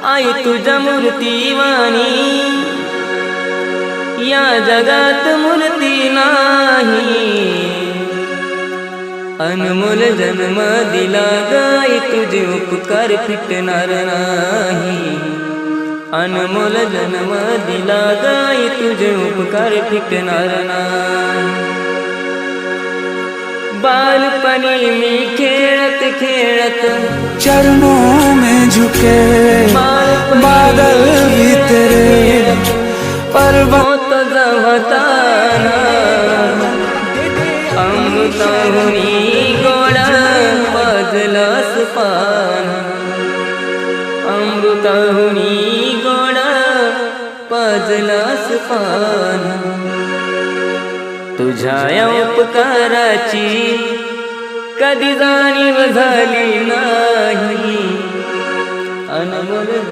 आई तुझ्या मूर्तीवाणी या जगात मूर्ती नाही। अनमोल जन्म दिला गाई तुझे उपकार फिटणार नाही। अनमोल जन्म दिला गाई तुझे उपकार फिटणार नाही। बालपणी मी खेळत खेळत चरणों में झुके बादल भी तेरे पर्वत जवताना अमृताहुनी गोडा पाजलास पान। अमृताहुनी गोडा पाजलास पान। तुझ्या या उपकाराची कधी जाणीव झाली नाही। अनमोल